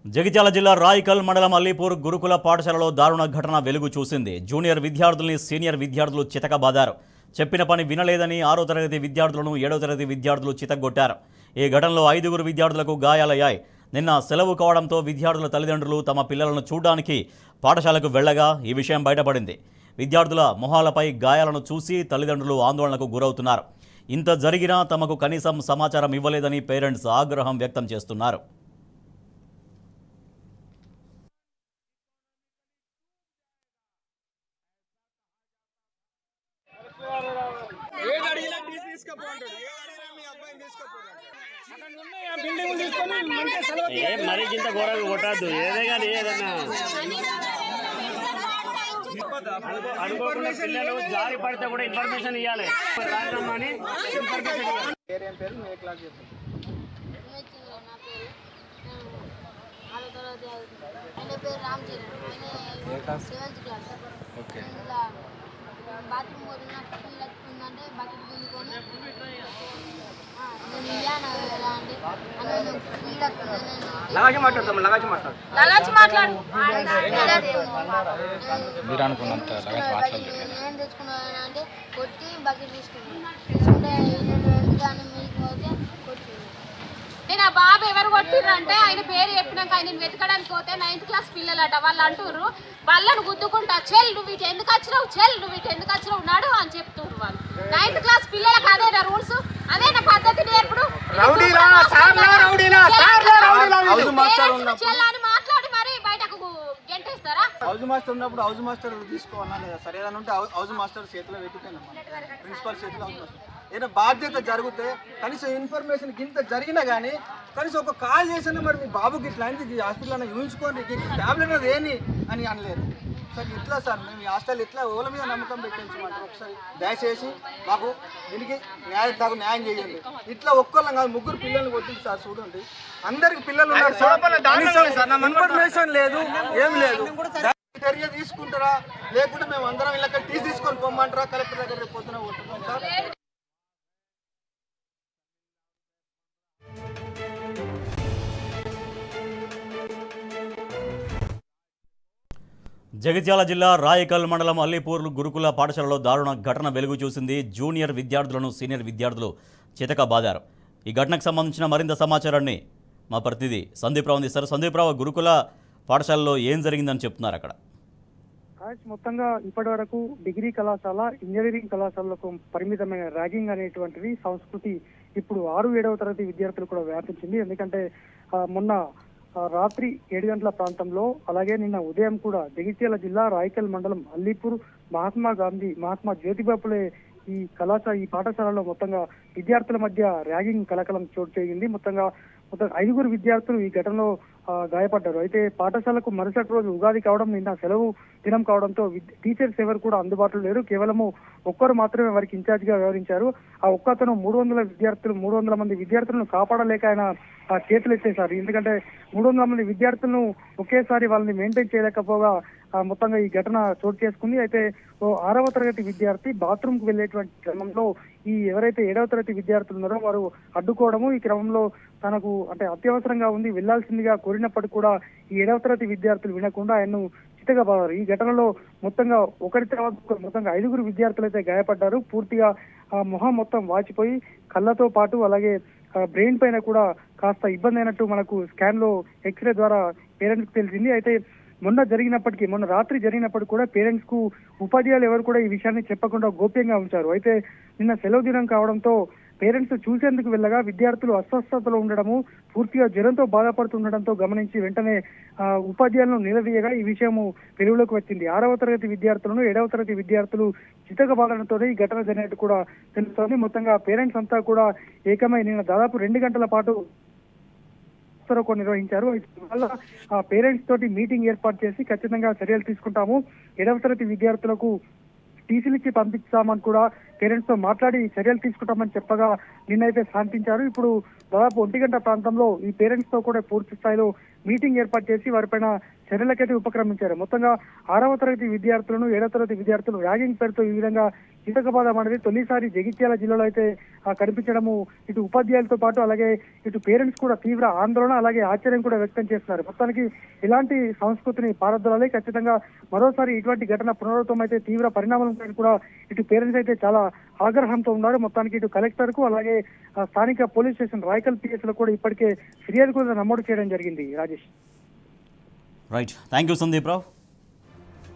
జగిత్యాల జిల్లా రాయికల్ మండలం అల్లీపూర్ గురుకుల పాఠశాలలో దారుణ ఘటన వెలుగు చూసింది. జూనియర్ విద్యార్థుల్ని సీనియర్ విద్యార్థులు చితకబాదారు. చెప్పిన పని వినలేదని 6వ తరగతి విద్యార్థులను 7వ తరగతి విద్యార్థులు చితగొట్టారు. ఈ ఘటనలో 5గురు విద్యార్థులకు గాయాలయ్యాయి. నిన్న సెలవు కావడంతో విద్యార్థుల తల్లిదండ్రులు తమ పిల్లలను చూడడానికి పాఠశాలకు వెళ్లగా ఈ విషయం బయటపడింది. విద్యార్థుల మొహాలపై గాయాలను చూసి తల్లిదండ్రులు ఆందోళనకు గురవుతున్నారు. ఇంత జరిగినా తమకు కనీసం సమాచారం ఇవ్వలేదని పేరెంట్స్ ఆగ్రహం వ్యక్తం చేస్తున్నారు. మరీ ఇంత ఘోరంగా కొట్టద్దు. ఏదే కానీ ఏదన్నా అనుకోకుండా పిల్లలు జారి పడితే కూడా ఇన్ఫర్మేషన్ ఇవ్వాలి. రాజరమ్మని బాత్రూమ్ పోతుందంటే బకెట్ గుంజుకొని నేను తెచ్చుకున్నానంటే కొట్టి బకెట్ తీసుకుంటే మీకు పోతే కొట్టి నేను ఆ బాబు ఎవరు కొట్టిర్రు అంటే ఆయన పేరు చెప్పినాక ఆయన వెతకడానికి పోతే 9th క్లాస్ పిల్లలట. వాళ్ళు అంటుర్రు వాళ్ళను గుద్దుకుంటా చెల్ నువ్వు వీటి ఎందుకు వచ్చినావు, చెల్ నువ్వు వీటి ఎందుకు వచ్చినావు నాడు అని చెప్తున్నారు. వాళ్ళు 9th క్లాస్ పిల్లలకు అదేనా రూల్స్, అదేనా పద్ధతి నేర్పుడు? చెల్ అని మాట్లాడి మరి బయటకు గెంటేస్తారా? హౌస్ మాస్టర్ ఉన్నప్పుడు హౌస్ మాస్టర్ తీసుకోవాలా లేదా? సరే ఉంటే హౌస్ మాస్టర్ చేతిలో పెట్టిపోయినా ప్రిన్సిపల్ చేతిలో హౌస్ మాస్టర్ ఏదైనా బాధ్యత జరిగితే కనీసం ఇన్ఫర్మేషన్ ఇంత జరిగినా కానీ కనీసం ఒక కాల్ చేసినా మరి మీ బాబుకి ఇట్లా అయింది హాస్పిటల్ అన్న యూయించుకోండి ట్యాబ్లెట్ అనేది ఏని అని అనలేదు సార్. ఇట్లా సార్ మేము ఈ హాస్టల్ ఇట్లా ఓల మీద నమ్మకం పెట్టించమంటారు. ఒకసారి దయచేసి మాకు దీనికి న్యాయం చేయండి. ఇట్లా ఒక్కళ్ళం కాదు, 3 పిల్లల్ని కొట్టింది సార్. చూడండి అందరికి పిల్లలు ఉన్నారు సార్, ఇన్ఫర్మేషన్ లేదు, ఏం లేదు. చర్య తీసుకుంటారా లేకుంటే మేము అందరం ఇలా టీసీ తీసుకొని పొమ్మంటారా? కలెక్టర్ దగ్గర రేపు పొద్దున పోతున్నాం సార్. జగిత్యాల జిల్లా రాయికల్ మండలం అల్లీపూర్ గురుకుల పాఠశాలలో దారుణ ఘటన వెలుగు చూసింది. జూనియర్ విద్యార్థులను సీనియర్ విద్యార్థులు చితకబాదారు. ఈ ఘటనకు సంబంధించిన మరింత సమాచారాన్ని మా ప్రతినిధి సందీప్రావు అందిస్తారు. సందీప్రావు, గురుకుల పాఠశాలలో ఏం జరిగిందని చెప్తున్నారు అక్కడ? మొత్తంగా ఇప్పటి వరకు డిగ్రీ కళాశాల, ఇంజనీరింగ్ కళాశాలకు పరిమితమైన ర్యాగింగ్ అనేటువంటిది సంస్కృతి ఇప్పుడు 6, 7వ తరగతి విద్యార్థులు కూడా వ్యాపించింది. ఎందుకంటే మొన్న రాత్రి 7 గంటల ప్రాంతంలో అలాగే నిన్న ఉదయం కూడా జగిత్యాల జిల్లా రాయికల్ మండలం అల్లీపూర్ మహాత్మా జ్యోతిబాపులే ఈ పాఠశాలలో మొత్తంగా విద్యార్థుల మధ్య ర్యాగింగ్ కలకలం చోటు చేయింది. మొత్తం 5గురు విద్యార్థులు ఈ ఘటనలో గాయపడ్డారు. అయితే పాఠశాలకు మరుసటి రోజు ఉగాది కావడం, నిన్న సెలవు దినం కావడంతో టీచర్స్ ఎవరు కూడా అందుబాటులో లేరు. కేవలము ఒక్కరు మాత్రమే వారికి ఇన్ఛార్జ్ గా వ్యవహరించారు. ఆ ఒక్కతను 300 మంది విద్యార్థులను కాపాడలేక ఆయన చేతులు ఎత్తేశారు. ఎందుకంటే 300 మంది విద్యార్థులను ఒకేసారి వాళ్ళని మెయింటైన్ చేయలేకపోగా మొత్తంగా ఈ ఘటన చోటు చేసుకుంది. అయితే 6వ తరగతి విద్యార్థి బాత్రూమ్ కు వెళ్లేటువంటి క్రమంలో ఈ ఎవరైతే 7వ తరగతి విద్యార్థులు ఉన్నారో వారు అడ్డుకోవడము, ఈ క్రమంలో తనకు అంటే అత్యవసరంగా ఉంది వెళ్లాల్సిందిగా కోరినప్పటికీ కూడా ఈ 7వ తరగతి విద్యార్థులు వినకుండా ఆయన్ను చితకబాదారు. ఈ ఘటనలో మొత్తంగా ఒకరి తర్వాత మొత్తంగా 5గురు విద్యార్థులు అయితే గాయపడ్డారు. పూర్తిగా మొహం మొత్తం వాచిపోయి కళ్ళతో పాటు అలాగే బ్రెయిన్ పైన కూడా కాస్త ఇబ్బంది అయినట్టు మనకు స్కాన్ లో ఎక్స్రే ద్వారా పేరెంట్స్ కు తెలిసింది. అయితే మొన్న రాత్రి జరిగినప్పటికీ కూడా పేరెంట్స్ కు ఉపాధ్యాయులు ఎవరు కూడా ఈ విషయాన్ని చెప్పకుండా గోప్యంగా ఉంచారు. అయితే నిన్న సెలవు దినం కావడంతో పేరెంట్స్ చూసేందుకు వెళ్ళగా విద్యార్థులు అస్వస్థతలో ఉండడము, పూర్తిగా జ్వరంతో బాధపడుతుండటంతో గమనించి వెంటనే ఉపాధ్యాయులను నిలదీయగా ఈ విషయము వెలుగులోకి వచ్చింది. 6వ తరగతి విద్యార్థులను 7వ తరగతి విద్యార్థులు చితకబాదడంతోనే ఈ ఘటన జరిగినట్టు కూడా తెలుస్తోంది. మొత్తంగా పేరెంట్స్ అంతా కూడా ఏకమై నిన్న దాదాపు 2 గంటల పాటు నిర్వహించారు. వల్ల పేరెంట్స్ తోటి మీటింగ్ ఏర్పాటు చేసి ఖచ్చితంగా చర్యలు తీసుకుంటాము, 7వ తరగతి విద్యార్థులకు టీసీలు ఇచ్చి పంపిస్తామని కూడా పేరెంట్స్ తో మాట్లాడి చర్యలు తీసుకుంటామని చెప్పగా నిన్నైతే శాంతించారు. ఇప్పుడు దాదాపు 1 గంట ప్రాంతంలో ఈ పేరెంట్స్ తో కూడా పూర్తి స్థాయిలో మీటింగ్ ఏర్పాటు చేసి వారిపైన చర్యలకైతే ఉపక్రమించారు. మొత్తంగా 6వ తరగతి విద్యార్థులను 7వ తరగతి విద్యార్థులు ర్యాగింగ్ పేరుతో ఈ విధంగా చితకబాదం అనేది తొలిసారి జగిత్యాల జిల్లాలో అయితే కనిపించడము ఇటు ఉపాధ్యాయులతో పాటు అలాగే ఇటు పేరెంట్స్ కూడా తీవ్ర ఆందోళన అలాగే ఆశ్చర్యం కూడా వ్యక్తం చేస్తున్నారు. మొత్తానికి ఇలాంటి సంస్కృతిని పారద్రోలాలి, ఖచ్చితంగా మరోసారి ఇటువంటి ఘటన పునరావృతం అయితే తీవ్ర పరిణామాలను కూడా ఇటు పేరెంట్స్ అయితే చాలా ఆగ్రహంతో ఉన్నారు. మొత్తానికి ఇటు కలెక్టర్ కు అలాగే స్థానిక పోలీస్ స్టేషన్ రాయకల్ పిఎస్ లో కూడా ఇప్పటికే ఫిర్యాదు కూడా నమోదు చేయడం జరిగింది. Rajesh. Right, thank you Sandeep Rao.